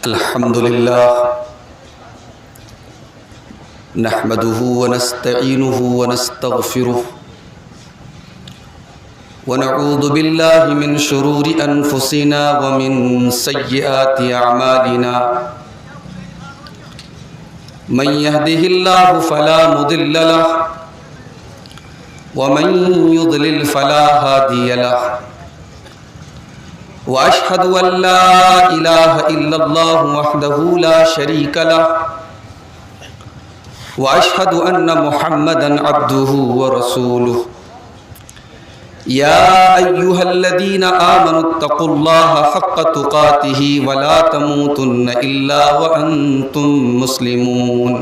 الحمد لله نحمده ونستعينه ونستغفره ونعوذ بالله من شرور أنفسنا ومن سيئات أعمالنا من يهده الله فلا مضل له ومن يضلل فلا هادي له وأشهد أن لا إله إلا الله وحده لا شريك له وأشهد أن محمدًا عبده ورسوله يا أيها الذين آمنوا اتقوا الله حق تقاته ولا تموتن إلا وأنتم مسلمون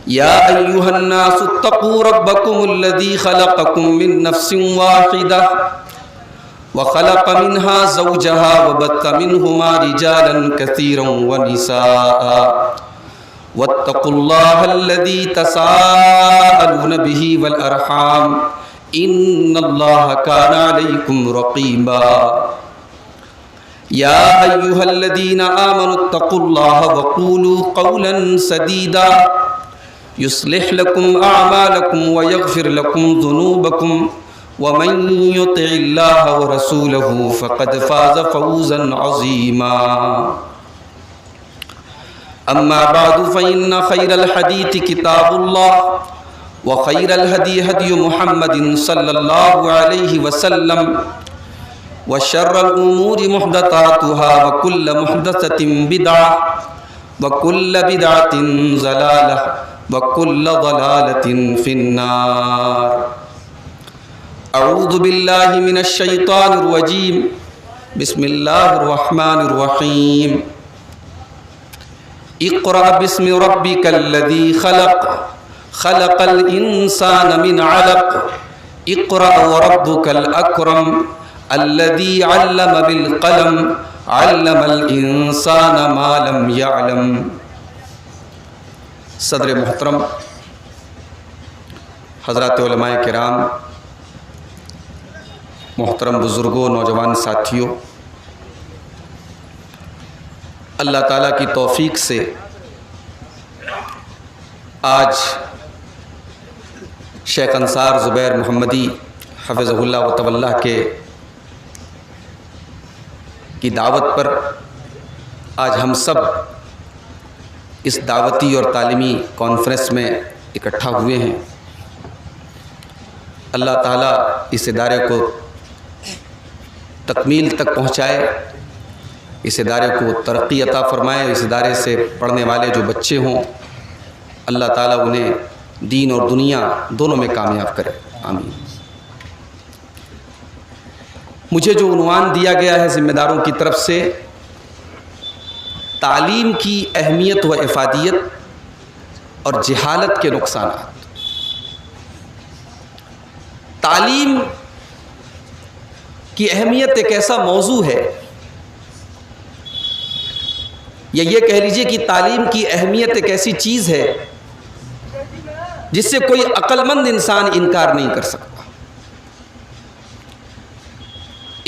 يا أيها الناس اتقوا ربكم الذي خلقكم من نفس واحدة وخلق منها زوجها وبث منهما رجالا كثيرا ونساء واتقوا الله الذي تساءلون به والأرحام إن الله كان عليكم رقيبا يا أيها الذين آمنوا اتقوا الله وقولوا قولا سديدا يصلح لكم أعمالكم ويغفر لكم ذنوبكم ومن يطع الله ورسوله فقد فاز فوزا عظيما أما بعد فإن خير الحديث كتاب الله وخير الهدي هدي محمد صلى الله عليه وسلم وشر الأمور محدثاتها وكل محدثة بدعة وكل بدعة ضلالة وكل ضلالة في النار أعوذ بالله من الشيطان الرجيم بسم الله الرحمن الرحيم اقرأ باسم ربك الذي خلق خلق الإنسان من علق اقرأ وربك الأكرم الذي علم بالقلم علم الإنسان ما لم يعلم. صدر محترم، حضرات علماء کرام، محترم بزرگوں، نوجوان ساتھیوں، اللہ تعالیٰ کی توفیق سے آج شیخ انصار زبیر محمدی حفظہ اللہ و تولہ کی دعوت پر آج ہم سب اس دعوتی اور تعلیمی کانفرنس میں اکٹھا ہوئے ہیں. اللہ تعالیٰ اس ادارے کو تکمیل تک پہنچائے، اس ادارے کو ترقی عطا فرمائے، اس ادارے سے پڑھنے والے جو بچے ہوں اللہ تعالیٰ انہیں دین اور دنیا دونوں میں کامیاب کرے، آمین. مجھے جو عنوان دیا گیا ہے ذمہ داروں کی طرف سے، تعلیم کی اہمیت و افادیت اور جہالت کے نقصانات. تعلیم کی اہمیت ایک ایسا موضوع ہے، یا یہ کہہ لیجئے کہ تعلیم کی اہمیت ایک ایسی چیز ہے جس سے کوئی عقل مند انسان انکار نہیں کر سکتا.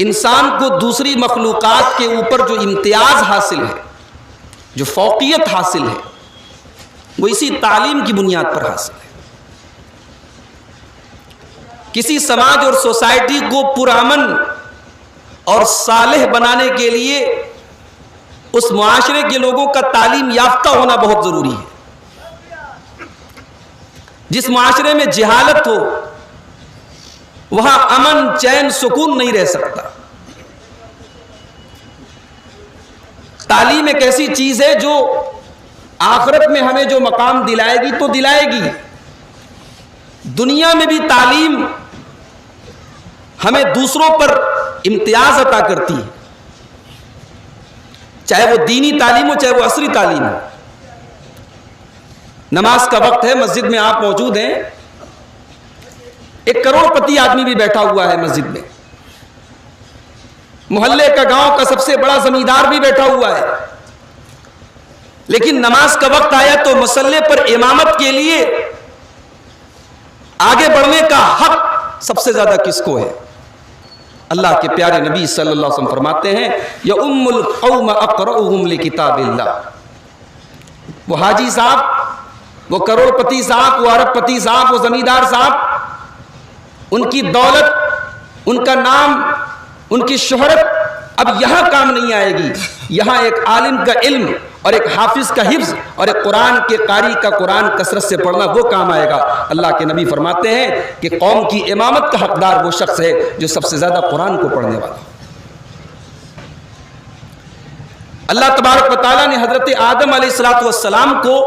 انسان کو دوسری مخلوقات کے اوپر جو امتیاز حاصل ہے، جو فوقیت حاصل ہے، وہ اسی تعلیم کی بنیاد پر حاصل ہے. کسی سماج اور سوسائٹی کو پرامن اور صالح بنانے کے لیے اس معاشرے کے لوگوں کا تعلیم یافتہ ہونا بہت ضروری ہے. جس معاشرے میں جہالت ہو وہاں امن، چین، سکون نہیں رہ سکتا. تعلیم ایک ایسی چیز ہے جو آخرت میں ہمیں جو مقام دلائے گی تو دلائے گی، دنیا میں بھی تعلیم ہمیں دوسروں پر امتیاز عطا کرتی ہے، چاہے وہ دینی تعلیم ہو چاہے وہ عصری تعلیم ہو. نماز کا وقت ہے، مسجد میں آپ موجود ہیں، ایک کروڑ پتی آدمی بھی بیٹھا ہوا ہے مسجد میں، محلے کا، گاؤں کا سب سے بڑا زمیندار بھی بیٹھا ہوا ہے، لیکن نماز کا وقت آیا تو مصلی پر امامت کے لیے آگے بڑھنے کا حق سب سے زیادہ کس کو ہے؟ اللہ کے پیارے نبی صلی اللہ علیہ وسلم فرماتے ہیں یا ام القوم اقرؤہم لکتاب اللہ. وہ حاجی صاحب، وہ کروڑ پتی صاحب، وہ ارب پتی صاحب، وہ زمیندار صاحب، ان کی دولت، ان کا نام، ان کی شہرت اب یہاں کام نہیں آئے گی. یہاں ایک عالم کا علم اور ایک حافظ کا حفظ اور ایک قرآن کے قاری کا قرآن کثرت سے پڑھنا وہ کام آئے گا. اللہ کے نبی فرماتے ہیں کہ قوم کی امامت کا حقدار وہ شخص ہے جو سب سے زیادہ قرآن کو پڑھنے والا. اللہ تبارک و تعالیٰ نے حضرت آدم علیہ السلام کو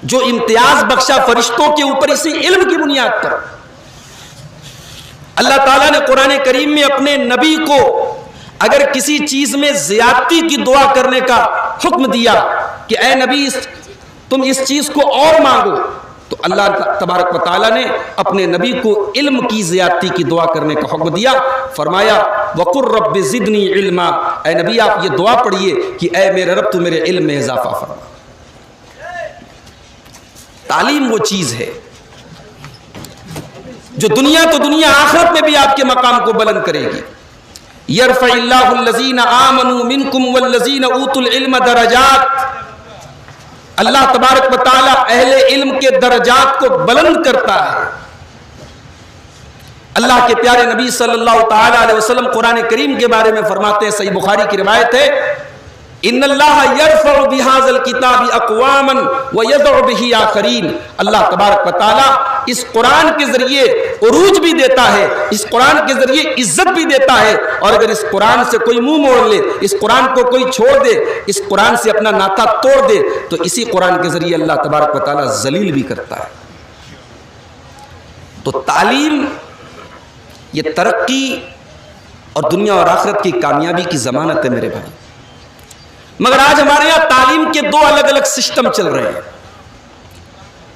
جو امتیاز بخشا فرشتوں کے اوپر اسی علم کی بنیاد پر، اللہ تعالیٰ نے قرآن کریم میں اپنے نبی کو اگر کسی چیز میں زیادتی کی دعا کرنے کا حکم دیا کہ اے نبی تم اس چیز کو اور مانگو، تو اللہ تبارک و تعالیٰ نے اپنے نبی کو علم کی زیادتی کی دعا کرنے کا حکم دیا. فرمایا وَقُلْ رَبِّ زِدْنِي عِلْمًا، اے نبی آپ یہ دعا پڑھیے کہ اے میرے رب تو میرے علم میں اضافہ فرما. تعلیم وہ چیز ہے جو دنیا تو دنیا آخرت میں بھی آپ کے مقام کو بلند کرے گی. یرفع اللہ الذین آمنوا منکم والذین اوتوا العلم درجات. اللہ تبارک و تعالی اہل علم کے درجات کو بلند کرتا ہے. اللہ کے پیارے نبی صلی اللہ تعالی علیہ وسلم قرآن کریم کے بارے میں فرماتے ہیں، صحیح بخاری کی روایت ہے، ان اللہ یرفع بہذا الکتاب اقواما ویضع بہ آخرین. اللہ تبارک و تعالی اس قرآن کے ذریعے عروج بھی دیتا ہے، اس قرآن کے ذریعے عزت بھی دیتا ہے، اور اگر اس قرآن سے کوئی منہ موڑ لے، اس قرآن کو کوئی چھوڑ دے، اس قرآن سے اپنا ناطہ توڑ دے، تو اسی قرآن کے ذریعے اللہ تبارک و تعالی ذلیل بھی کرتا ہے. تو تعلیم یہ ترقی اور دنیا اور آخرت کی کامیابی کی ضمانت ہے میرے بھائی. مگر آج ہمارے یہاں تعلیم کے دو الگ الگ سسٹم چل رہے ہیں.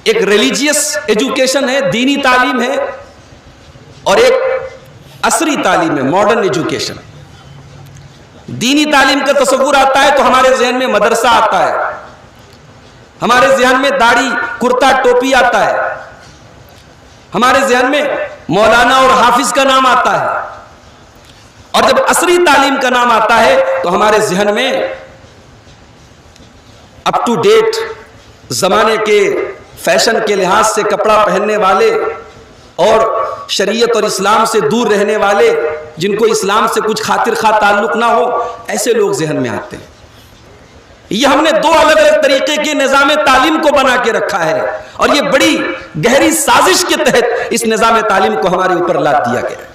ایک ریلیجیس ایجوکیشن ہے، دینی تعلیم ہے، اور ایک عصری تعلیم ہے، ماڈرن ایجوکیشن. دینی تعلیم کا تصور آتا ہے تو ہمارے ذہن میں مدرسہ آتا ہے، ہمارے ذہن میں داڑھی کرتا ٹوپی آتا ہے، ہمارے ذہن میں مولانا اور حافظ کا نام آتا ہے. اور جب عصری تعلیم کا نام آتا ہے تو ہمارے ذہن میں اپ ٹو ڈیٹ زمانے کے فیشن کے لحاظ سے کپڑا پہننے والے اور شریعت اور اسلام سے دور رہنے والے، جن کو اسلام سے کچھ خاطر خواہ تعلق نہ ہو، ایسے لوگ ذہن میں آتے ہیں. یہ ہم نے دو الگ الگ طریقے کے نظام تعلیم کو بنا کے رکھا ہے، اور یہ بڑی گہری سازش کے تحت اس نظام تعلیم کو ہمارے اوپر لاد دیا گیا.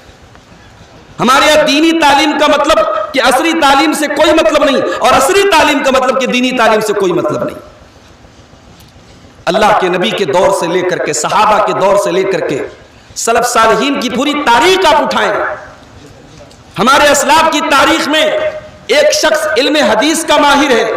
ہمارے یہاں دینی تعلیم کا مطلب کہ عصری تعلیم سے کوئی مطلب نہیں، اور عصری تعلیم کا مطلب کہ دینی تعلیم سے کوئی مطلب نہیں. اللہ کے نبی کے دور سے لے کر کے، صحابہ کے دور سے لے کر کے، سلف صالحین کی پوری تاریخ آپ اٹھائیں. ہمارے اسلاف کی تاریخ میں ایک شخص علم حدیث کا ماہر ہے،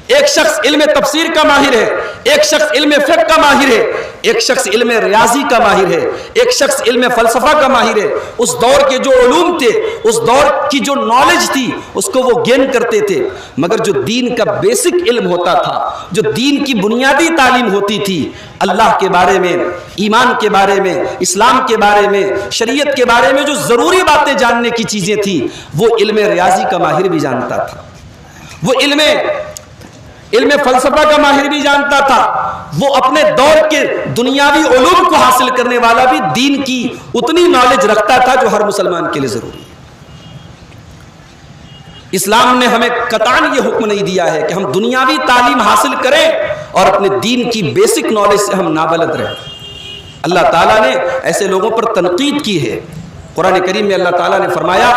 ایک شخص علم تفسیر کا ماہر ہے، ایک شخص علم فقہ کا ماہر ہے، ایک شخص علم ریاضی کا ماہر ہے، ایک شخص علم فلسفہ کا ماہر ہے. اس دور کے جو علوم تھے، اس دور کی جو نالج تھی، اس کو وہ گین کرتے تھے. مگر جو دین کا بیسک علم ہوتا تھا، جو دین کی بنیادی تعلیم ہوتی تھی، اللہ کے بارے میں، ایمان کے بارے میں، اسلام کے بارے میں، شریعت کے بارے میں جو ضروری باتیں جاننے کی چیزیں تھیں، وہ علم ریاضی کا ماہر بھی جانتا تھا، وہ علم فلسفہ کا ماہر بھی جانتا تھا، وہ اپنے دور کے دنیاوی علوم کو حاصل کرنے والا بھی دین کی اتنی نالج رکھتا تھا جو ہر مسلمان کے لیے ضروری ہے. اسلام نے ہمیں قطعاً یہ حکم نہیں دیا ہے کہ ہم دنیاوی تعلیم حاصل کریں اور اپنے دین کی بیسک نالج سے ہم نابلد رہیں. اللہ تعالیٰ نے ایسے لوگوں پر تنقید کی ہے. قرآن کریم میں اللہ تعالیٰ نے فرمایا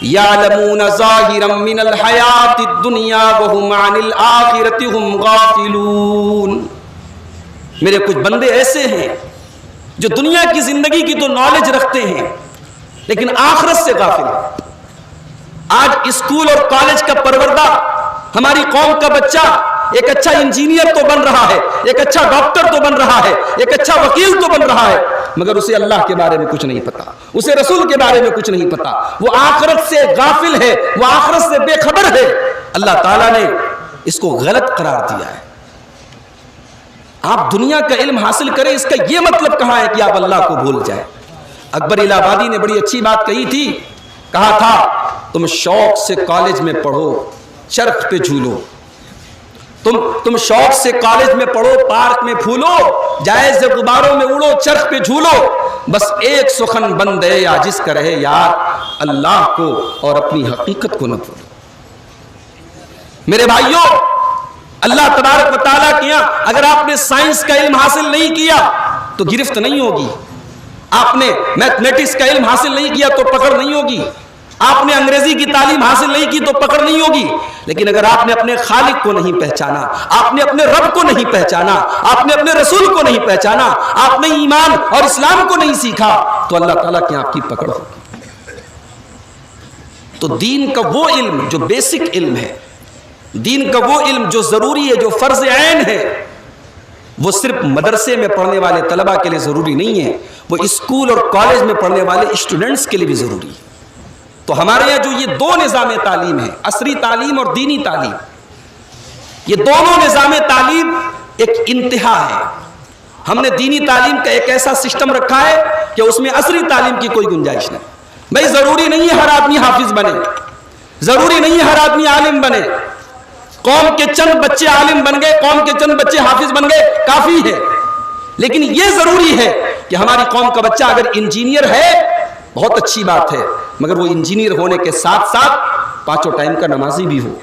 یعلمون ظاہرا من الحیات الدنیا وہم عن الآخرۃ ہم غافلون. میرے کچھ بندے ایسے ہیں جو دنیا کی زندگی کی تو نالج رکھتے ہیں لیکن آخرت سے غافل ہیں. آج اسکول اور کالج کا پروردہ ہماری قوم کا بچہ ایک اچھا انجینئر تو بن رہا ہے، ایک اچھا ڈاکٹر تو بن رہا ہے، ایک اچھا وکیل تو بن رہا ہے، مگر اسے اللہ کے بارے میں کچھ نہیں پتا، اسے رسول کے بارے میں کچھ نہیں پتا. وہ آخرت سے غافل ہے، وہ آخرت سے بے خبر ہے. اللہ تعالیٰ نے اس کو غلط قرار دیا ہے. آپ دنیا کا علم حاصل کریں، اس کا یہ مطلب کہاں ہے کہ آپ اللہ کو بھول جائیں. اکبر الہ آبادی نے بڑی اچھی بات کہی تھی، کہا تھا تم شوق سے کالج میں پڑھو، چرخ پہ جھولو، تم شوق سے کالج میں پڑھو، پارک میں پھولو، جائز غباروں میں اڑو، چرخ پہ جھولو، بس ایک سخن بندے عاجز کا رہے یاد، اللہ کو اور اپنی حقیقت کو نہ بھولو۔ میرے بھائیوں، اللہ تبارک و تعالیٰ کیا، اگر آپ نے سائنس کا علم حاصل نہیں کیا تو گرفت نہیں ہوگی، آپ نے میتھمیٹکس کا علم حاصل نہیں کیا تو پکڑ نہیں ہوگی، آپ نے انگریزی کی تعلیم حاصل نہیں کی تو پکڑ نہیں ہوگی، لیکن اگر آپ نے اپنے خالق کو نہیں پہچانا، آپ نے اپنے رب کو نہیں پہچانا، آپ نے اپنے رسول کو نہیں پہچانا، آپ نے ایمان اور اسلام کو نہیں سیکھا تو اللہ تعالیٰ کی آپ کی پکڑ ہوگی۔ تو دین کا وہ علم جو بیسک علم ہے، دین کا وہ علم جو ضروری ہے، جو فرض عین ہے، وہ صرف مدرسے میں پڑھنے والے طلبہ کے لیے ضروری نہیں ہے، وہ اسکول اور کالج میں پڑھنے والے اسٹوڈنٹس کے لیے بھی ضروری ہے۔ تو ہمارے یہاں جو یہ دو نظام تعلیم ہے، عصری تعلیم اور دینی تعلیم، یہ دونوں نظام تعلیم ایک انتہا ہے۔ ہم نے دینی تعلیم کا ایک ایسا سسٹم رکھا ہے کہ اس میں عصری تعلیم کی کوئی گنجائش نہیں۔ بھائی ضروری نہیں ہے ہر آدمی حافظ بنے، ضروری نہیں ہے ہر آدمی عالم بنے، قوم کے چند بچے عالم بن گئے، قوم کے چند بچے حافظ بن گئے، کافی ہے، لیکن یہ ضروری ہے کہ ہماری قوم کا بچہ اگر انجینئر ہے بہت اچھی بات ہے، مگر وہ انجینئر ہونے کے ساتھ ساتھ پانچوں ٹائم کا نمازی بھی ہو،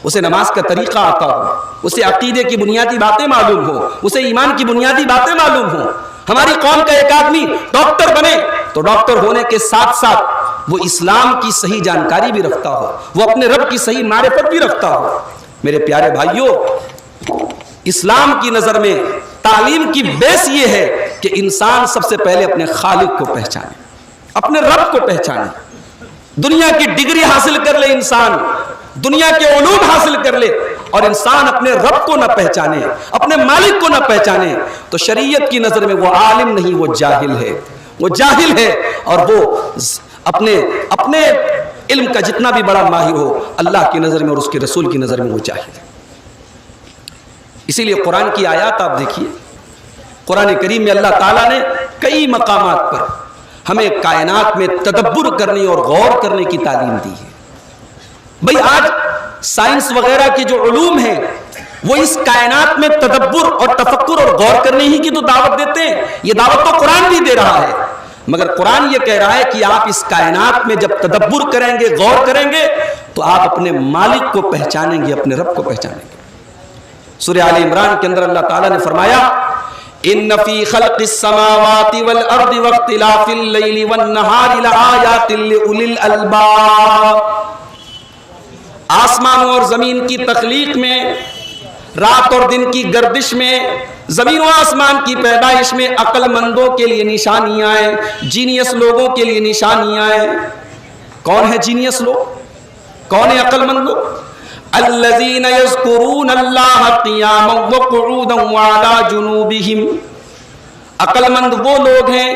اسے نماز کا طریقہ آتا ہو، اسے عقیدے کی بنیادی باتیں معلوم ہو، اسے ایمان کی بنیادی باتیں معلوم ہو۔ ہماری قوم کا ایک آدمی ڈاکٹر بنے تو ڈاکٹر ہونے کے ساتھ ساتھ وہ اسلام کی صحیح جانکاری بھی رکھتا ہو، وہ اپنے رب کی صحیح معرفت بھی رکھتا ہو۔ میرے پیارے بھائیوں، اسلام کی نظر میں تعلیم کی بیس یہ ہے کہ انسان سب سے پہلے اپنے خالق کو پہچانے، اپنے رب کو پہچانے۔ دنیا کی ڈگری حاصل کر لے انسان، دنیا کے علوم حاصل کر لے، اور انسان اپنے رب کو نہ پہچانے، اپنے مالک کو نہ پہچانے، تو شریعت کی نظر میں وہ عالم نہیں، وہ جاہل ہے، وہ جاہل ہے، اور وہ اپنے علم کا جتنا بھی بڑا ماہر ہو، اللہ کی نظر میں اور اس کے رسول کی نظر میں وہ جاہل ہے۔ اسی لیے قرآن کی آیات آپ دیکھیے، قرآن کریم میں اللہ تعالیٰ نے کئی مقامات پر ہمیں کائنات میں تدبر کرنے اور غور کرنے کی تعلیم دی ہے۔ بھئی آج سائنس وغیرہ کے جو علوم ہیں وہ اس کائنات میں تدبر اور تفکر اور غور کرنے ہی کی تو دعوت دیتے ہیں، یہ دعوت تو قرآن بھی دے رہا ہے، مگر قرآن یہ کہہ رہا ہے کہ آپ اس کائنات میں جب تدبر کریں گے، غور کریں گے، تو آپ اپنے مالک کو پہچانیں گے، اپنے رب کو پہچانیں گے۔ سورہ آل عمران کے اندر اللہ تعالیٰ نے فرمایا ان فی خلق السماوات والارض واختلاف اللیل والنہار لآیات لأولی الالباب، آسمانوں اور زمین کی تخلیق میں، رات اور دن کی گردش میں، زمین و آسمان کی پیدائش میں عقل مندوں کے لیے نشانیاں ہیں، جینیس لوگوں کے لیے نشانیاں ہیں۔ کون ہے جینیس لوگ؟ کون ہے عقل مند لوگ؟ الذین یذکرون اللہ قیاما وقعودا وعلی جنوبہم، عقل مند وہ لوگ ہیں،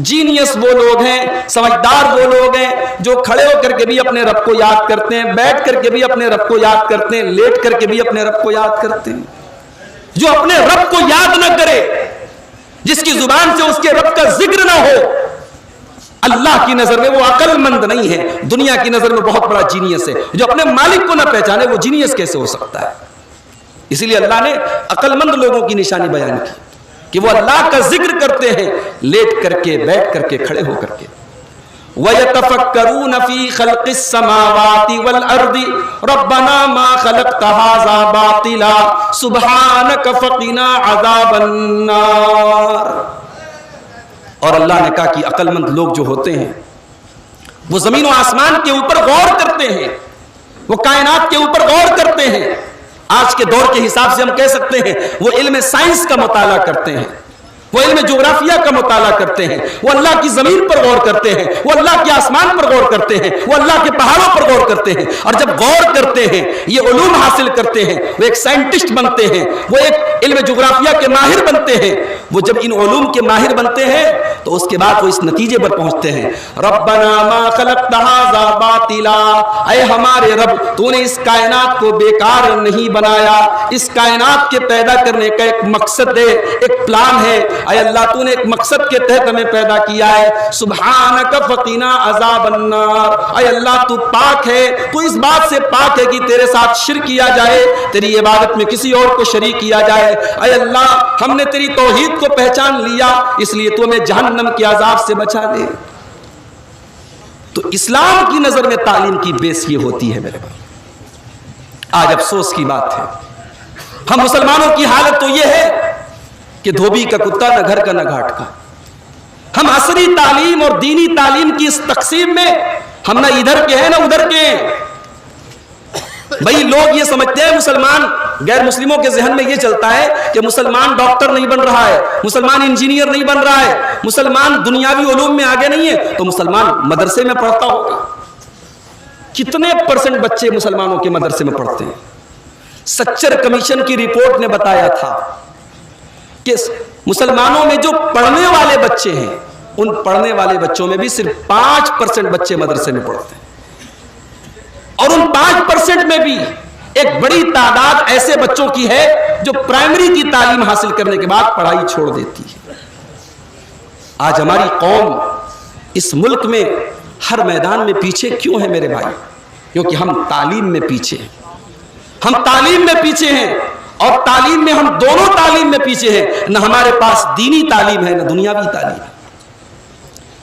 جینیس وہ لوگ ہیں، سمجھدار وہ لوگ ہیں جو کھڑے ہو کر کے بھی اپنے رب کو یاد کرتے ہیں، بیٹھ کر کے بھی اپنے رب کو یاد کرتے ہیں، لیٹ کر کے بھی اپنے رب کو یاد کرتے ہیں۔ جو اپنے رب کو یاد نہ کرے، جس کی زبان سے اس کے رب کا ذکر نہ ہو، اللہ کی نظر میں وہ عقل مند نہیں ہے، دنیا کی نظر میں بہت بڑا جینیس ہے۔ جو اپنے مالک کو نہ پہچانے وہ جینیس کیسے ہو سکتا ہے؟ اسی لیے اللہ نے عقل مند لوگوں کی نشانی بیان کی کہ وہ اللہ کا ذکر کرتے ہیں، لیٹ کر کے، بیٹھ کر کے، کھڑے ہو کر کے۔ وَيَتَفَكَّرُونَ فِي خَلْقِ السَّمَاوَاتِ وَالْأَرْضِ رَبَّنَا مَا خَلَقْتَ هَذَا بَاطِلًا سُبْحَانَكَ فَقِنَا عَذَابَ النَّارِ۔ اور اللہ نے کہا کہ عقل مند لوگ جو ہوتے ہیں وہ زمین و آسمان کے اوپر غور کرتے ہیں، وہ کائنات کے اوپر غور کرتے ہیں۔ آج کے دور کے حساب سے ہم کہہ سکتے ہیں وہ علم سائنس کا مطالعہ کرتے ہیں، وہ علم جغرافیہ کا مطالعہ کرتے ہیں، وہ اللہ کی زمین پر غور کرتے ہیں، وہ اللہ کے آسمان پر غور کرتے ہیں، وہ اللہ کے پہاڑوں پر غور کرتے ہیں۔ اور جب غور کرتے ہیں، یہ علوم حاصل کرتے ہیں، وہ ایک سائنٹسٹ بنتے ہیں، وہ ایک علم جغرافیہ کے ماہر بنتے ہیں، وہ جب ان علوم کے ماہر بنتے ہیں تو اس کے بعد وہ اس نتیجے پر پہنچتے ہیں ربنا ما خلقت ھذا باطلا، اے ہمارے رب تو نے اس کائنات کو بیکار نہیں بنایا، اس کائنات کے پیدا کرنے کا ایک مقصد ہے، ایک پلان ہے، اے اللہ تو نے ایک مقصد کے تحت ہمیں پیدا کیا ہے، سبحانک فقنا عذاب النار، اے اللہ تو پاک ہے، تو اس بات سے پاک ہے کہ تیرے ساتھ شرک کیا جائے، تیری عبادت میں کسی اور کو شریک کیا جائے، اے اللہ ہم نے تیری توحید کو پہچان لیا اس لیے تو ہمیں جہنم کے عذاب سے بچا لے۔ تو اسلام کی نظر میں تعلیم کی بیس یہ ہوتی ہے میرے بھائی۔ آج افسوس کی بات ہے ہم مسلمانوں کی حالت تو یہ ہے کہ دھوبی کا کتا نہ گھر کا نہ گھاٹ کا۔ ہم عصری تعلیم اور دینی تعلیم کی اس تقسیم میں ہم نہ ادھر کے ہیں نہ ادھر کے ہیں۔ بھئی لوگ یہ سمجھتے ہیں مسلمان، غیر مسلموں کے ذہن میں یہ چلتا ہے کہ مسلمان ڈاکٹر نہیں بن رہا ہے، مسلمان انجینئر نہیں بن رہا ہے، مسلمان دنیاوی علوم میں آگے نہیں ہے تو مسلمان مدرسے میں پڑھتا ہوگا۔ کتنے % بچے مسلمانوں کے مدرسے میں پڑھتے ہیں؟ سچر کمیشن کی رپورٹ نے بتایا تھا کہ مسلمانوں میں جو پڑھنے والے بچے ہیں ان پڑھنے والے بچوں میں بھی صرف 5% بچے مدرسے میں پڑھتے ہیں، اور ان 5% میں بھی ایک بڑی تعداد ایسے بچوں کی ہے جو پرائمری کی تعلیم حاصل کرنے کے بعد پڑھائی چھوڑ دیتی ہے۔ آج ہماری قوم اس ملک میں ہر میدان میں پیچھے کیوں ہے میرے بھائی؟ کیونکہ ہم تعلیم میں پیچھے ہیں، ہم تعلیم میں پیچھے ہیں، اور تعلیم میں ہم دونوں تعلیم میں پیچھے ہیں، نہ ہمارے پاس دینی تعلیم ہے نہ دنیاوی تعلیم ہے۔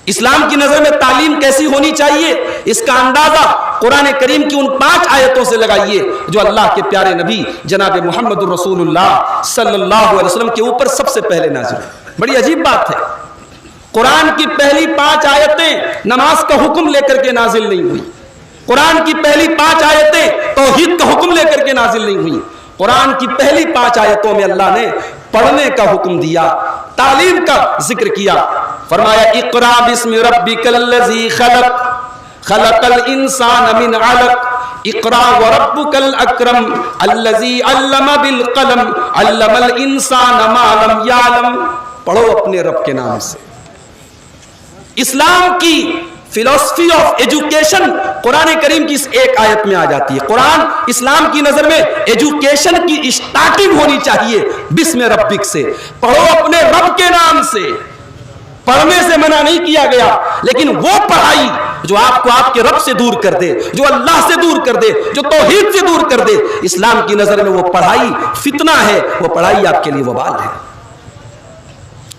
اسلام کی نظر میں تعلیم کیسی ہونی چاہیے اس کا اندازہ قرآن کریم کی ان 5 آیتوں سے لگائیے جو اللہ کے پیارے نبی جناب محمد الرسول اللہ صلی اللہ علیہ وسلم کے اوپر سب سے پہلے نازل ہوئی۔ بڑی عجیب بات ہے، قرآن کی پہلی 5 آیتیں نماز کا حکم لے کر کے نازل نہیں ہوئی، قرآن کی پہلی 5 آیتیں توحید کا حکم لے کر کے نازل نہیں ہوئی، قرآن کی پہلی 5 آیتوں میں اللہ نے پڑھنے کا حکم دیا، تعلیم کا ذکر کیا، فرمایا اقرا بسم ربک الذی خلق خلق الانسان من علق اقرا وربک الاکرم الذی علم بالقلم علم الانسان ما لم یعلم، پڑھو اپنے رب کے نام سے۔ اسلام کی فلسفی آف ایجوکیشن قرآن کریم کی اس ایک آیت میں آ جاتی ہے۔ قرآن اسلام کی نظر میں ایجوکیشن کی اسٹارٹنگ ہونی چاہیے بسم ربک سے، پڑھو اپنے رب کے نام سے۔ پڑھنے سے منع نہیں کیا گیا، لیکن وہ پڑھائی جو آپ کو آپ کے رب سے دور کر دے، جو اللہ سے دور کر دے، جو توحید سے دور کر دے، اسلام کی نظر میں وہ پڑھائی فتنہ ہے، وہ پڑھائی آپ کے لیے وبال ہے۔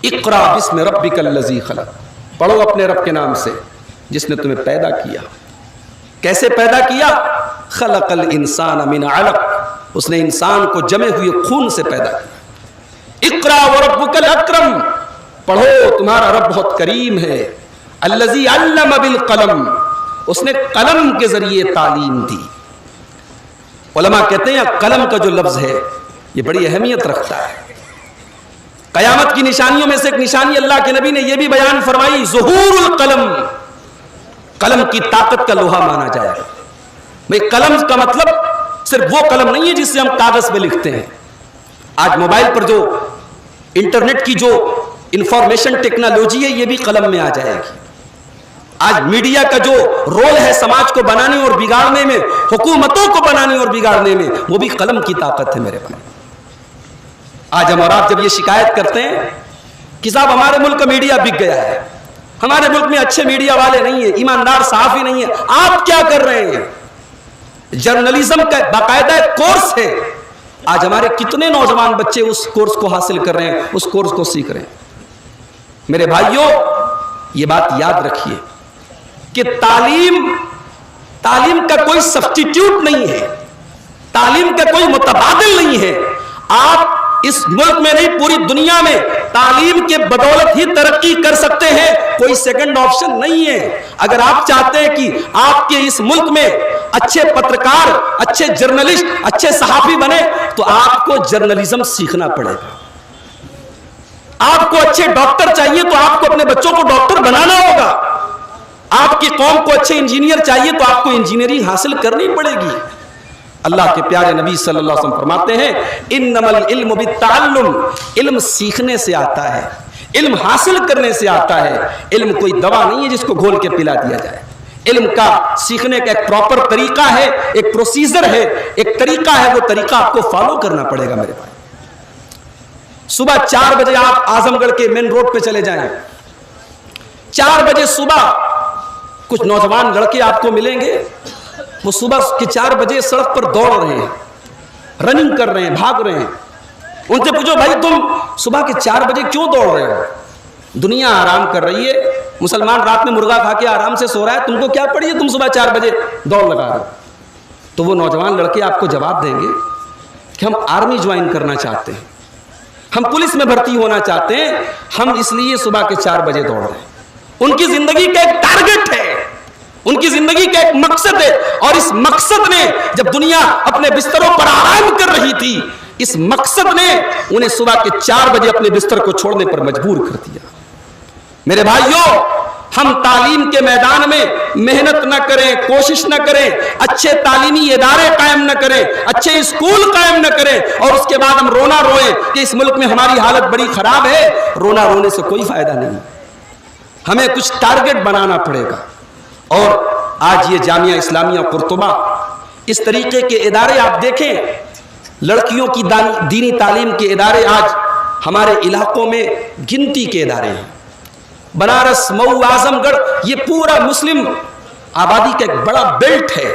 اقرا بسم ربک الذی خلق، پڑھو اپنے رب کے نام سے جس نے تمہیں پیدا کیا۔ کیسے پیدا کیا؟ خلق الانسان من علق، اس نے انسان کو جمے ہوئے خون سے پیدا کیا۔ اقرا وربک الاکرم، پڑھو تمہارا رب بہت کریم ہے۔ الذی علم بالقلم، اس نے قلم کے ذریعے تعلیم دی۔ علماء کہتے ہیں قلم کا جو لفظ ہے یہ بڑی اہمیت رکھتا ہے۔ قیامت کی نشانیوں میں سے ایک نشانی اللہ کے نبی نے یہ بھی بیان فرمائی، ظہور القلم، قلم کی طاقت کا لوہا مانا جائے گا۔ بھئی قلم کا مطلب صرف وہ قلم نہیں ہے جس سے ہم کاغذ پہ لکھتے ہیں۔ آج موبائل پر جو انٹرنیٹ کی جو انفارمیشن ٹیکنالوجی ہے یہ بھی قلم میں آ جائے گی۔ آج میڈیا کا جو رول ہے سماج کو بنانے اور بگاڑنے میں، حکومتوں کو بنانے اور بگاڑنے میں، وہ بھی قلم کی طاقت ہے میرے بھائی۔ آج ہم اور آپ جب یہ شکایت کرتے ہیں کہ صاحب ہمارے ملک کا میڈیا بک گیا ہے، ہمارے ملک میں اچھے میڈیا والے نہیں ہیں، ایماندار صحافی نہیں ہیں، آپ کیا کر رہے ہیں؟ جرنلزم کا باقاعدہ کورس ہے، آج ہمارے کتنے نوجوان بچے اس کورس کو حاصل کر رہے ہیں، اس کورس کو سیکھ رہے ہیں۔ میرے بھائیوں یہ بات یاد رکھیے کہ تعلیم کا کوئی سبسٹیٹیوٹ نہیں ہے، تعلیم کا کوئی متبادل نہیں ہے۔ آپ اس ملک میں نہیں پوری دنیا میں تعلیم کے بدولت ہی ترقی کر سکتے ہیں، کوئی سیکنڈ آپشن نہیں ہے۔ اگر آپ چاہتے ہیں کہ آپ کے اس ملک میں اچھے پترکار، اچھے جرنلسٹ، اچھے صحافی بنے تو آپ کو جرنلزم سیکھنا پڑے گا۔ آپ کو اچھے ڈاکٹر چاہیے تو آپ کو اپنے بچوں کو ڈاکٹر بنانا ہوگا۔ آپ کی قوم کو اچھے انجینئر چاہیے تو آپ کو انجینئرنگ حاصل کرنی پڑے گی۔ اللہ کے پیارے نبی صلی اللہ علیہ وسلم فرماتے ہیں انما العلم بالتعلم، علم سیکھنے سے آتا ہے، علم حاصل کرنے سے آتا ہے، علم کوئی دوا نہیں ہے جس کو گھول کے پلا دیا جائے، علم کا سیکھنے کا ایک پراپر طریقہ ہے، ایک پروسیجر ہے، ایک طریقہ ہے، وہ طریقہ آپ کو فالو کرنا پڑے گا میرے بھائی۔ صبح 4 بجے آپ اعظم گڑھ کے مین روڈ پہ چلے جائیں، 4 بجے صبح کچھ نوجوان لڑکے آپ کو ملیں گے، وہ صبح کے 4 بجے سڑک پر دوڑ رہے ہیں، رننگ کر رہے ہیں، بھاگ رہے ہیں۔ ان سے پوچھو بھائی تم صبح کے 4 بجے کیوں دوڑ رہے ہو؟ دنیا آرام کر رہی ہے، مسلمان رات میں مرغا کھا کے آرام سے سو رہا ہے، تم کو کیا پڑی ہے تم صبح 4 بجے دوڑ لگا رہے ہو؟ تو وہ نوجوان لڑکے آپ کو جواب دیں گے کہ ہم آرمی جوائن کرنا چاہتے ہیں، ہم پولیس میں بھرتی ہونا چاہتے ہیں، ہم اس لیے صبح کے 4 بجے دوڑ رہے ہیں۔ ان کی زندگی کا ایک ٹارگٹ ہے، ان کی زندگی کا ایک مقصد ہے، اور اس مقصد نے جب دنیا اپنے بستروں پر آرام کر رہی تھی، اس مقصد نے انہیں صبح کے 4 بجے اپنے بستر کو چھوڑنے پر مجبور کر دیا۔ میرے بھائیوں، ہم تعلیم کے میدان میں محنت نہ کریں، کوشش نہ کریں، اچھے تعلیمی ادارے قائم نہ کریں، اچھے اسکول قائم نہ کریں، اور اس کے بعد ہم رونا روئیں کہ اس ملک میں ہماری حالت بڑی خراب ہے، رونا رونے سے کوئی فائدہ نہیں۔ ہمیں کچھ ٹارگٹ بنانا پڑے گا۔ اور آج یہ جامعہ اسلامیہ قرطبہ، اس طریقے کے ادارے آپ دیکھیں، لڑکیوں کی دینی تعلیم کے ادارے آج ہمارے علاقوں میں گنتی کے ادارے ہیں۔ بنارس، مئو، اعظم گڑھ، یہ پورا مسلم آبادی کا ایک بڑا بیلٹ ہے،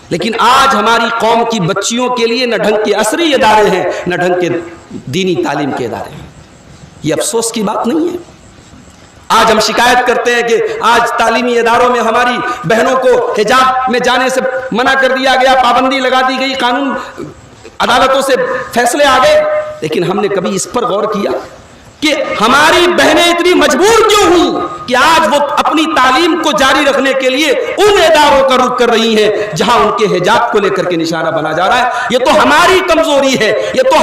لیکن آج ہماری قوم کی بچیوں کے لیے نہ ڈھنگ کے عصری ادارے ہیں، نہ ڈھنگ کے دینی تعلیم کے ادارے ہیں۔ یہ افسوس کی بات نہیں ہے۔ آج ہم شکایت کرتے ہیں کہ آج تعلیمی اداروں میں ہماری بہنوں کو حجاب میں جانے سے منع کر دیا گیا، پابندی لگا دی گئی، قانون عدالتوں سے فیصلے آ گئے، لیکن ہم نے کبھی اس پر غور کیا کہ ہماری بہنیں اتنی مجبور کیوں ہوئی کہ آج وہ اپنی تعلیم کو جاری رکھنے کے لیے ان اداروں کا رخ کر رہی ہیں جہاں ان کے حجاب کو لے کر کے نشانہ بنا جا رہا ہے؟ یہ تو ہماری کمزوری ہے، یہ تو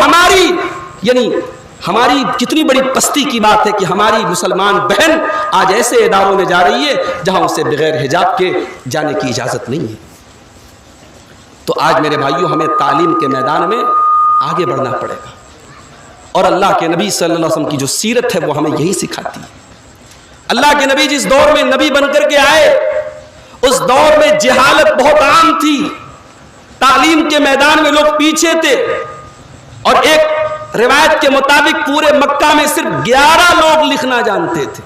ہماری کتنی بڑی پستی کی بات ہے کہ ہماری مسلمان بہن آج ایسے اداروں میں جا رہی ہے جہاں اسے بغیر حجاب کے جانے کی اجازت نہیں ہے۔ تو آج میرے بھائیوں، ہمیں تعلیم کے میدان میں آگے بڑھنا پڑے گا، اور اللہ کے نبی صلی اللہ علیہ وسلم کی جو سیرت ہے وہ ہمیں یہی سکھاتی ہے۔ اللہ کے نبی جس دور میں نبی بن کر کے آئے، اس دور میں جہالت بہت عام تھی، تعلیم کے میدان میں لوگ پیچھے تھے، اور ایک روایت کے مطابق پورے مکہ میں صرف 11 لوگ لکھنا جانتے تھے۔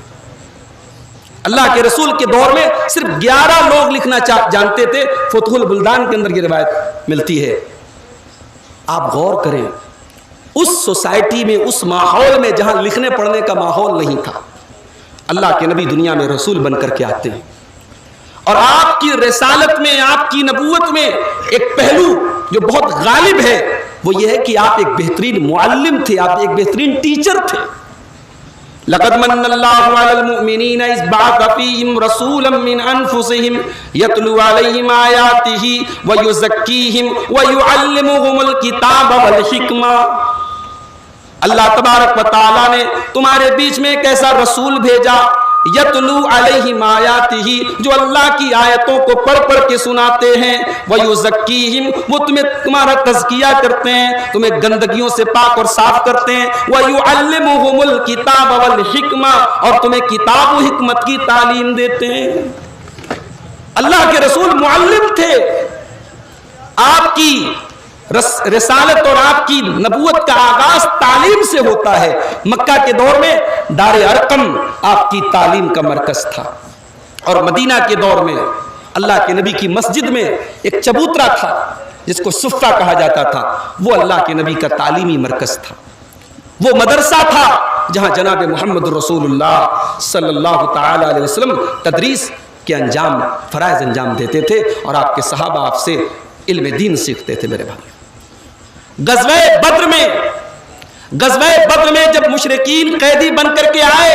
اللہ کے رسول کے دور میں صرف 11 لوگ لکھنا جانتے تھے۔ فتح البلدان کے اندر یہ روایت ملتی ہے۔ آپ غور کریں، اس سوسائٹی میں، اس ماحول میں جہاں لکھنے پڑھنے کا ماحول نہیں تھا، اللہ کے نبی دنیا میں رسول بن کر کے آتے ہیں، اور آپ کی رسالت میں، آپ کی نبوت میں ایک پہلو جو بہت غالب ہے وہ یہ ہے کہ آپ ایک بہترین معلم تھے، آپ ایک بہترین ٹیچر تھے۔ لقد من اللہ علی المؤمنین اذ بعث فیہم رسولا من انفسہم یتلو علیہم آیاتہ ویزکیہم ویعلمہم الکتاب والحکمہ۔ اللہ تبارک و تعالیٰ نے تمہارے بیچ میں ایک ایسا رسول بھیجا، یتلو علیہم آیاتہ، جو اللہ کی آیتوں کو پڑھ پڑھ کے سناتے ہیں، ویزکیہم، وہ تمہارا تزکیہ کرتے ہیں، تمہیں گندگیوں سے پاک اور صاف کرتے ہیں، ویعلمہم الکتاب والحکمہ، اور تمہیں کتاب و حکمت کی تعلیم دیتے ہیں۔ اللہ کے رسول معلم تھے۔ آپ کی رسالت اور آپ کی نبوت کا آغاز تعلیم سے ہوتا ہے۔ مکہ کے دور میں دار ارقم آپ کی تعلیم کا مرکز تھا، اور مدینہ کے دور میں اللہ کے نبی کی مسجد میں ایک چبوترا تھا جس کو صفہ کہا جاتا تھا، وہ اللہ کے نبی کا تعلیمی مرکز تھا، وہ مدرسہ تھا جہاں جناب محمد رسول اللہ صلی اللہ تعالی علیہ وسلم تدریس کے فرائض انجام دیتے تھے، اور آپ کے صحابہ آپ سے علم دین سیکھتے تھے۔ میرے بھائی، غزوہ بدر میں جب مشرکین قیدی بن کر کے آئے،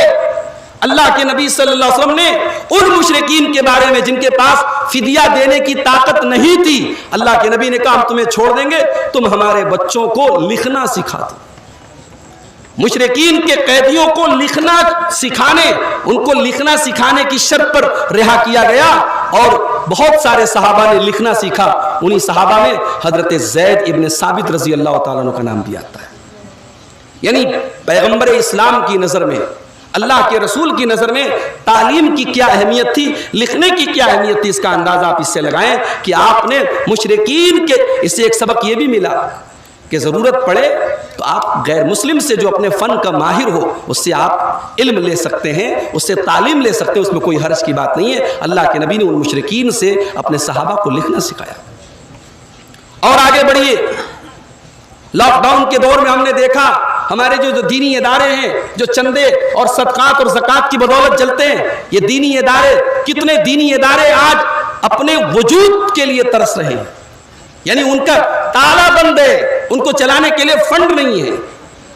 اللہ کے نبی صلی اللہ علیہ وسلم نے ان مشرکین کے بارے میں جن کے پاس فدیہ دینے کی طاقت نہیں تھی، اللہ کے نبی نے کہا ہم تمہیں چھوڑ دیں گے، تم ہمارے بچوں کو لکھنا سکھا دو۔ مشرکین کے قیدیوں کو لکھنا سکھانے، ان کو لکھنا سکھانے کی شرط پر رہا کیا گیا، اور بہت سارے صحابہ نے لکھنا سیکھا. انہی صحابہ میں حضرت زید ابن ثابت رضی اللہ تعالیٰ عنہ کا نام بھی آتا ہے. یعنی پیغمبر اسلام کی نظر میں, اللہ کے رسول کی نظر میں تعلیم کی کیا اہمیت تھی, لکھنے کی کیا اہمیت تھی, اس کا اندازہ آپ اس سے لگائیں کہ آپ نے مشرکین کے, اس سے ایک سبق یہ بھی ملا کہ ضرورت پڑے تو آپ غیر مسلم سے جو اپنے فن کا ماہر ہو اس سے آپ علم لے سکتے ہیں, اس سے تعلیم لے سکتے ہیں, اس میں کوئی حرج کی بات نہیں ہے. اللہ کے نبی نے ان مشرکین سے اپنے صحابہ کو لکھنا سکھایا. اور آگے بڑھیے, لاک ڈاؤن کے دور میں ہم نے دیکھا ہمارے جو دینی ادارے ہیں جو چندے اور صدقات اور زکوٰۃ کی بدولت چلتے ہیں, یہ دینی ادارے, کتنے دینی ادارے آج اپنے وجود کے لیے ترس رہے ہیں. یعنی ان کا تالا بند ہے, ان کو چلانے کے لیے فنڈ نہیں ہے.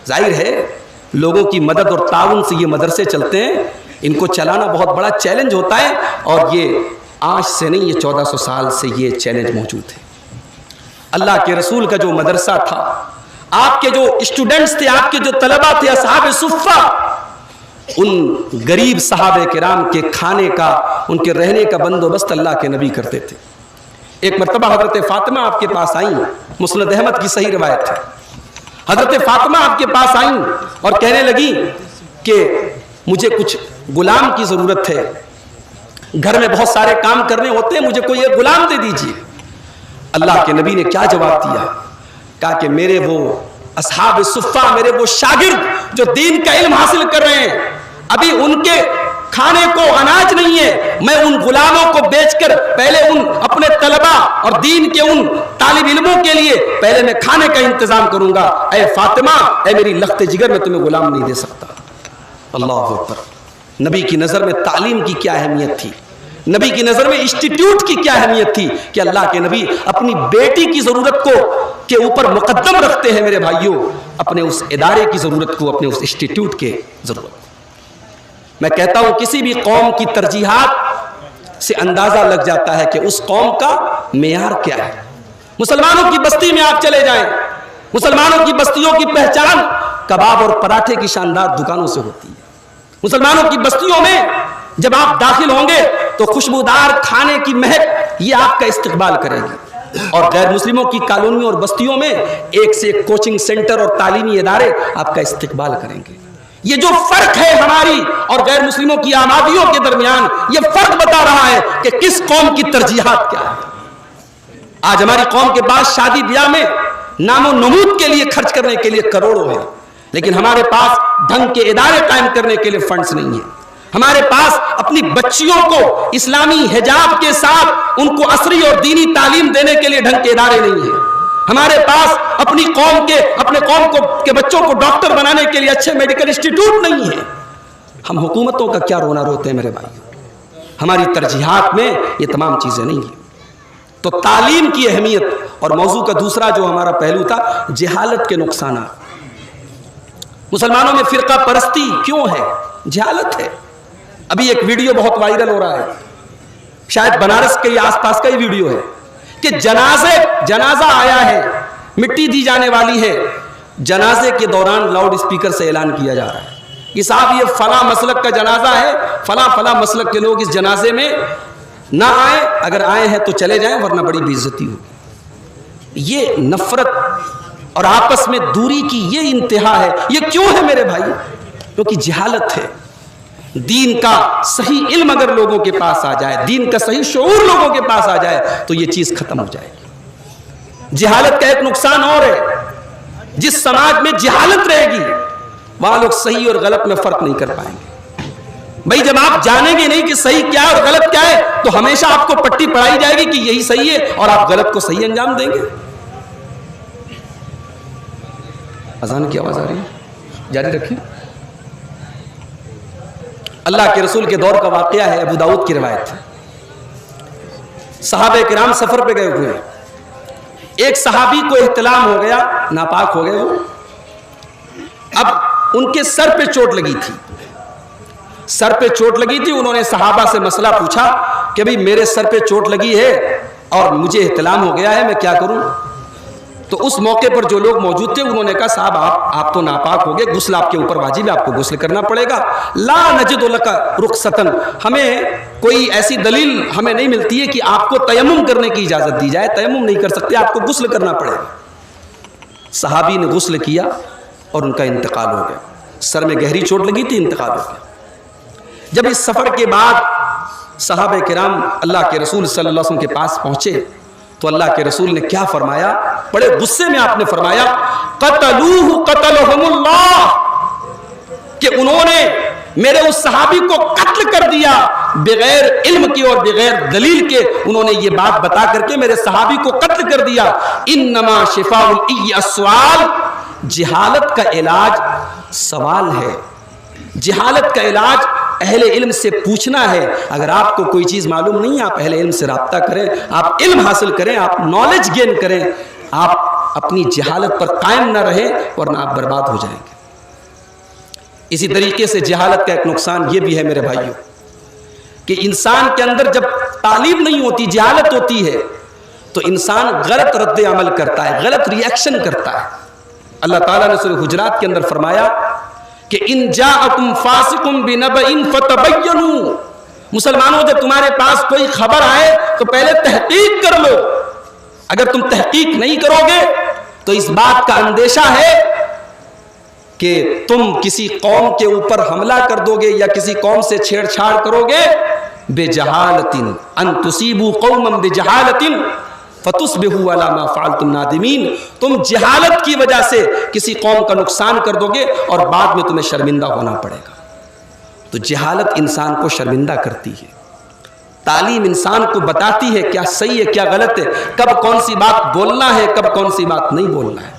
ظاہر ہے لوگوں کی مدد اور تعاون سے یہ مدرسے چلتے ہیں, ان کو چلانا بہت بڑا چیلنج ہوتا ہے. اور یہ آج سے نہیں, یہ 1400 سال سے یہ چیلنج موجود ہے. اللہ کے رسول کا جو مدرسہ تھا, آپ کے جو اسٹوڈنٹس تھے, آپ کے جو طلبہ تھے, اصحاب صفہ, ان غریب صحابہ کرام کے کھانے کا, ان کے رہنے کا بندوبست اللہ کے نبی کرتے تھے. ایک مرتبہ حضرت فاطمہ آپ کے پاس آئیں, مسند احمد کی صحیح روایت ہے. حضرت فاطمہ آپ کے پاس آئیں اور کہنے لگی کہ مجھے کچھ غلام کی ضرورت ہے, گھر میں بہت سارے کام کرنے ہوتے ہیں, مجھے کوئی ایک غلام دے دیجیے. اللہ کے نبی نے کیا جواب دیا, کہا کہ میرے وہ اصحاب صفہ, میرے وہ شاگرد جو دین کا علم حاصل کر رہے ہیں, ابھی ان کے کھانے کو اناج نہیں ہے, میں ان غلاموں کو بیچ کر پہلے ان اپنے طلبہ اور دین کے ان طالب علموں کے لیے پہلے میں کھانے کا انتظام کروں گا. اے فاطمہ, اے میری لخت جگر, میں تمہیں غلام نہیں دے سکتا. اللہ اکبر. نبی کی نظر میں تعلیم کی کیا اہمیت تھی, نبی کی نظر میں انسٹیٹیوٹ کی کیا اہمیت تھی کہ اللہ کے نبی اپنی بیٹی کی ضرورت کو کے اوپر مقدم رکھتے ہیں. میرے بھائیوں, اپنے اس ادارے کی ضرورت کو, اپنے اس انسٹیٹیوٹ کے ضرورت کو. میں کہتا ہوں کسی بھی قوم کی ترجیحات سے اندازہ لگ جاتا ہے کہ اس قوم کا معیار کیا ہے. مسلمانوں کی بستی میں آپ چلے جائیں, مسلمانوں کی بستیوں کی پہچان کباب اور پراٹھے کی شاندار دکانوں سے ہوتی ہے. مسلمانوں کی بستیوں میں جب آپ داخل ہوں گے تو خوشبودار کھانے کی مہک یہ آپ کا استقبال کرے گی. اور غیر مسلموں کی کالونیوں اور بستیوں میں ایک سے ایک کوچنگ سینٹر اور تعلیمی ادارے آپ کا استقبال کریں گے. یہ جو فرق ہے ہماری اور غیر مسلموں کی آبادیوں کے درمیان, یہ فرق بتا رہا ہے کہ کس قوم کی ترجیحات کیا ہے. آج ہماری قوم کے پاس شادی بیاہ میں نام و نمود کے لیے خرچ کرنے کے لیے کروڑوں ہیں, لیکن ہمارے پاس ڈھنگ کے ادارے قائم کرنے کے لیے فنڈز نہیں ہیں. ہمارے پاس اپنی بچیوں کو اسلامی حجاب کے ساتھ ان کو عصری اور دینی تعلیم دینے کے لیے ڈھنگ کے ادارے نہیں ہیں. ہمارے پاس اپنی قوم کے, اپنے قوم کے بچوں کو ڈاکٹر بنانے کے لیے اچھے میڈیکل انسٹیٹیوٹ نہیں ہیں. ہم حکومتوں کا کیا رونا روتے ہیں میرے بھائی, ہماری ترجیحات میں یہ تمام چیزیں نہیں ہیں. تو تعلیم کی اہمیت. اور موضوع کا دوسرا جو ہمارا پہلو تھا, جہالت کے نقصانات. مسلمانوں میں فرقہ پرستی کیوں ہے؟ جہالت ہے. ابھی ایک ویڈیو بہت وائرل ہو رہا ہے, شاید بنارس کے آس پاس کا ہی ویڈیو ہے, کہ جنازہ آیا ہے, مٹی دی جانے والی ہے, جنازے کے دوران لاؤڈ اسپیکر سے اعلان کیا جا رہا ہے کہ صاحب یہ فلاں مسلک کا جنازہ ہے, فلاں مسلک کے لوگ اس جنازے میں نہ آئیں, اگر آئے ہیں تو چلے جائیں ورنہ بڑی بے عزتی ہوگی. یہ نفرت اور آپس میں دوری کی یہ انتہا ہے. یہ کیوں ہے میرے بھائی؟ کیونکہ جہالت ہے. دین کا صحیح علم اگر لوگوں کے پاس آ جائے, دین کا صحیح شعور لوگوں کے پاس آ جائے تو یہ چیز ختم ہو جائے گی. جہالت کا ایک نقصان اور ہے, جس سماج میں جہالت رہے گی وہاں لوگ صحیح اور غلط میں فرق نہیں کر پائیں گے. بھائی جب آپ جانیں گے نہیں کہ صحیح کیا ہے اور غلط کیا ہے تو ہمیشہ آپ کو پٹی پڑھائی جائے گی کہ یہی صحیح ہے اور آپ غلط کو صحیح انجام دیں گے. اذان کی آواز آ رہی ہے, جاری رکھیں. اللہ کے رسول کے دور کا واقعہ ہے, ابو داؤد کی روایت ہے. صحابہ کرام سفر پہ گئے ہوئے ہیں, ایک صحابی کو احتلام ہو گیا, ناپاک ہو گئے وہ. اب ان کے سر پہ چوٹ لگی تھی, انہوں نے صحابہ سے مسئلہ پوچھا کہ بھئی میرے سر پہ چوٹ لگی ہے اور مجھے احتلام ہو گیا ہے, میں کیا کروں؟ تو اس موقع پر جو لوگ موجود تھے انہوں نے کہا صاحب آپ تو ناپاک ہو گئے، غسل آپ کے اوپر واجب ہے، آپ کو غسل کرنا پڑے گا۔ لا نجد لک رخصتن، ہمیں کوئی ایسی دلیل ہمیں نہیں ملتی ہے کہ آپ کو تیمم کرنے کی اجازت دی جائے، تیمم نہیں کر سکتے، آپ کو غسل کرنا پڑے گا۔ صحابی نے غسل کیا اور ان کا انتقال ہو گیا، سر میں گہری چوٹ لگی تھی، انتقال ہو گیا۔ جب اس سفر کے بعد صحابہ کرام اللہ کے رسول صلی اللہ علیہ وسلم کے پاس پہنچے تو اللہ کے رسول نے کیا فرمایا؟ بڑے غصے میں آپ نے فرمایا قتلوہ قتلہم اللہ، کہ انہوں نے میرے اس صحابی کو قتل کر دیا بغیر علم کے اور بغیر دلیل کے، انہوں نے یہ بات بتا کر کے میرے صحابی کو قتل کر دیا۔ انما شفاء العی السؤال، جہالت کا علاج سوال ہے، جہالت کا علاج اہل علم سے پوچھنا ہے۔ اگر آپ کو کوئی چیز معلوم نہیں ہے، آپ اہل علم سے رابطہ کریں، آپ علم حاصل کریں، آپ نالج گین کریں، آپ اپنی جہالت پر قائم نہ رہیں ورنہ آپ برباد ہو جائیں گے۔ اسی طریقے سے جہالت کا ایک نقصان یہ بھی ہے میرے بھائیوں کہ انسان کے اندر جب تعلیم نہیں ہوتی، جہالت ہوتی ہے، تو انسان غلط رد عمل کرتا ہے، غلط ری ایکشن کرتا ہے۔ اللہ تعالیٰ نے سورہ حجرات کے اندر فرمایا کہ ان جاءکم فاسق بنبأ فتبینوا، مسلمانوں جب تمہارے پاس کوئی خبر آئے تو پہلے تحقیق کر لو۔ اگر تم تحقیق نہیں کرو گے تو اس بات کا اندیشہ ہے کہ تم کسی قوم کے اوپر حملہ کر دو گے یا کسی قوم سے چھیڑ چھاڑ کرو گے بجہالۃ، ان تصیبوا قوما بجہالۃ فتصبحوا علی ما فعلتم نادمین، تم جہالت کی وجہ سے کسی قوم کا نقصان کر دو گے اور بعد میں تمہیں شرمندہ ہونا پڑے گا۔ تو جہالت انسان کو شرمندہ کرتی ہے، تعلیم انسان کو بتاتی ہے کیا صحیح ہے کیا غلط ہے، کب کون سی بات بولنا ہے کب کون سی بات نہیں بولنا ہے۔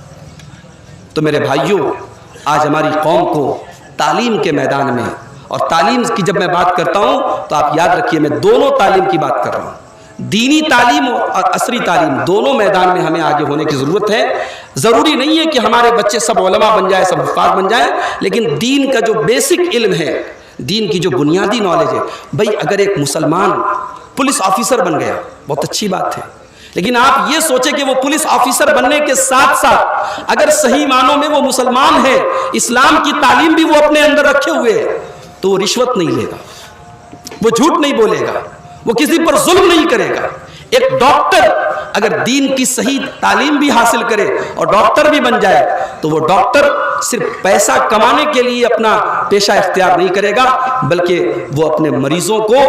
تو میرے بھائیوں، آج ہماری قوم کو تعلیم کے میدان میں، اور تعلیم کی جب میں بات کرتا ہوں تو آپ یاد رکھیے میں دونوں تعلیم کی بات کر رہا ہوں، دینی تعلیم اور عصری تعلیم، دونوں میدان میں ہمیں آگے ہونے کی ضرورت ہے۔ ضروری نہیں ہے کہ ہمارے بچے سب علماء بن جائیں، سب حفاظ بن جائیں، لیکن دین کا جو بیسک علم ہے، دین کی جو بنیادی نالج ہے، بھئی اگر ایک مسلمان پولیس آفیسر بن گیا بہت اچھی بات ہے، لیکن آپ یہ سوچیں کہ وہ پولیس آفیسر بننے کے ساتھ ساتھ اگر صحیح معنوں میں وہ مسلمان ہے، اسلام کی تعلیم بھی وہ اپنے اندر رکھے ہوئے ہے، تو وہ رشوت نہیں لے گا، وہ جھوٹ نہیں بولے گا، وہ کسی پر ظلم نہیں کرے گا۔ ایک ڈاکٹر اگر دین کی صحیح تعلیم بھی حاصل کرے اور ڈاکٹر بھی بن جائے تو وہ ڈاکٹر صرف پیسہ کمانے کے لیے اپنا پیشہ اختیار نہیں کرے گا، بلکہ وہ اپنے مریضوں کو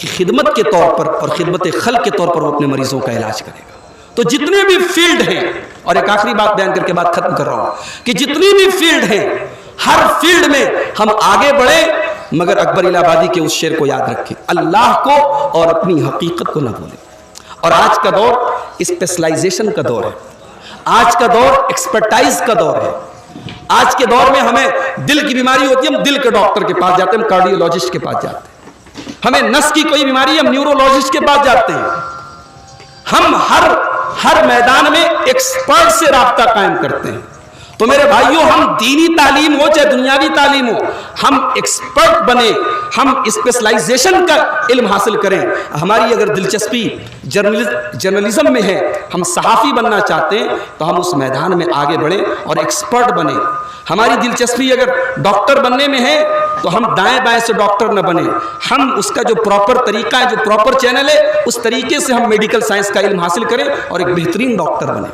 خدمت کے طور پر اور خدمت خلق کے طور پر وہ اپنے مریضوں کا علاج کرے گا۔ تو جتنے بھی فیلڈ ہیں، اور ایک آخری بات بیان کر کے بات ختم کر رہا ہوں کہ جتنی بھی فیلڈ ہیں، ہر فیلڈ میں ہم آگے بڑھیں، مگر اکبر الہ آبادی کے اس شعر کو یاد رکھیں، اللہ کو اور اپنی حقیقت کو نہ بھولیں۔ اور آج کا دور اسپیشلائزیشن کا دور ہے، آج کا دور ایکسپرٹائز کا دور ہے۔ آج کے دور میں ہمیں دل کی بیماری ہوتی ہے، ہم دل کے ڈاکٹر کے پاس جاتے ہیں، ہم کارڈیولوجسٹ کے پاس جاتے ہیں۔ ہمیں نس کی کوئی بیماری ہے، ہم نیورولوجسٹ کے پاس جاتے ہیں۔ ہم ہر میدان میں ایکسپرٹ سے رابطہ قائم کرتے ہیں۔ تو میرے بھائیوں، ہم دینی تعلیم ہو چاہے دنیاوی تعلیم ہو، ہم ایکسپرٹ بنے، ہم اسپیشلائزیشن کا علم حاصل کریں۔ ہماری اگر دلچسپی جرنلزم میں ہے، ہم صحافی بننا چاہتے ہیں تو ہم اس میدان میں آگے بڑھیں اور ایکسپرٹ بنیں۔ ہماری دلچسپی اگر ڈاکٹر بننے میں ہے تو ہم دائیں بائیں سے ڈاکٹر نہ بنیں، ہم اس کا جو پراپر طریقہ ہے، جو پراپر چینل ہے، اس طریقے سے ہم میڈیکل سائنس کا علم حاصل کریں اور ایک بہترین ڈاکٹر بنیں۔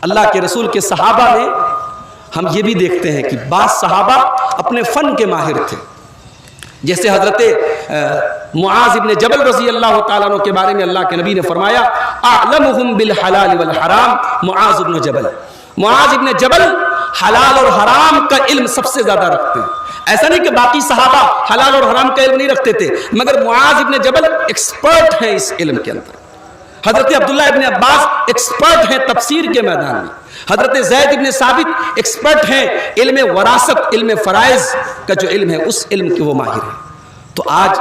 اللہ کے رسول کے صحابہ میں ہم یہ بھی دیکھتے ہیں کہ بعض صحابہ اپنے فن کے ماہر تھے، جیسے حضرت معاذ ابن جبل رضی اللہ تعالیٰ عنہ کے بارے میں اللہ کے نبی نے فرمایا اعلمہم بالحلال والحرام معاذ ابن جبل۔ معاذ ابن جبل حلال اور حرام کا علم سب سے زیادہ رکھتے ہیں۔ ایسا نہیں کہ باقی صحابہ حلال اور حرام کا علم نہیں رکھتے تھے، مگر معاذ ابن جبل ایکسپرٹ ہیں اس علم کے اندر۔ حضرت عبداللہ ابن عباس ایکسپرٹ ہیں تفسیر کے میدان میں۔ حضرت زید ابن ثابت ایکسپرٹ ہیں علم وراثت، علم فرائض کا جو علم ہے اس علم کے وہ ماہر ہیں۔ تو آج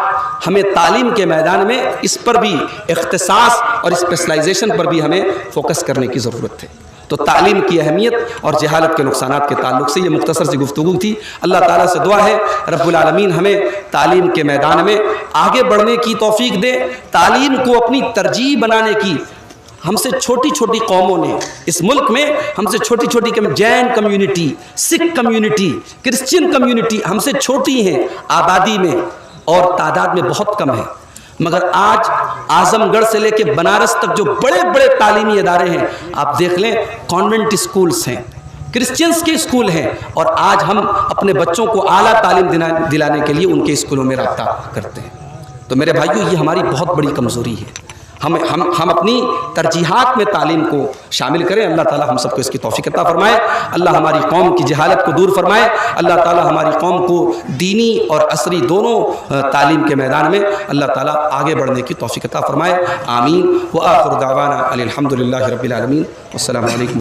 ہمیں تعلیم کے میدان میں اس پر بھی اختصاص اور اسپیشلائزیشن پر بھی ہمیں فوکس کرنے کی ضرورت ہے۔ تو تعلیم کی اہمیت اور جہالت کے نقصانات کے تعلق سے یہ مختصر سی گفتگو تھی۔ اللہ تعالیٰ سے دعا ہے رب العالمین ہمیں تعلیم کے میدان میں آگے بڑھنے کی توفیق دے، تعلیم کو اپنی ترجیح بنانے کی ہم سے چھوٹی چھوٹی قوموں نے اس ملک میں ہم سے چھوٹی چھوٹی جین کمیونٹی، سکھ کمیونٹی، کرسچین کمیونٹی ہم سے چھوٹی ہیں آبادی میں اور تعداد میں بہت کم ہے، مگر آج اعظم گڑھ سے لے کے بنارس تک جو بڑے بڑے تعلیمی ادارے ہیں آپ دیکھ لیں، کانوینٹ اسکولز ہیں، کرسچنس کے اسکول ہیں، اور آج ہم اپنے بچوں کو اعلیٰ تعلیم دلانے کے لیے ان کے اسکولوں میں رابطہ کرتے ہیں۔ تو میرے بھائیو، یہ ہماری بہت بڑی کمزوری ہے، ہم اپنی ترجیحات میں تعلیم کو شامل کریں۔ اللہ تعالی ہم سب کو اس کی توفیق عطا فرمائے، اللہ ہماری قوم کی جہالت کو دور فرمائے، اللہ تعالی ہماری قوم کو دینی اور عصری دونوں تعلیم کے میدان میں اللہ تعالی آگے بڑھنے کی توفیق عطا فرمائے، آمین۔ وآخر دعوانا الحمد للہ رب العالمین، والسلام علیکم۔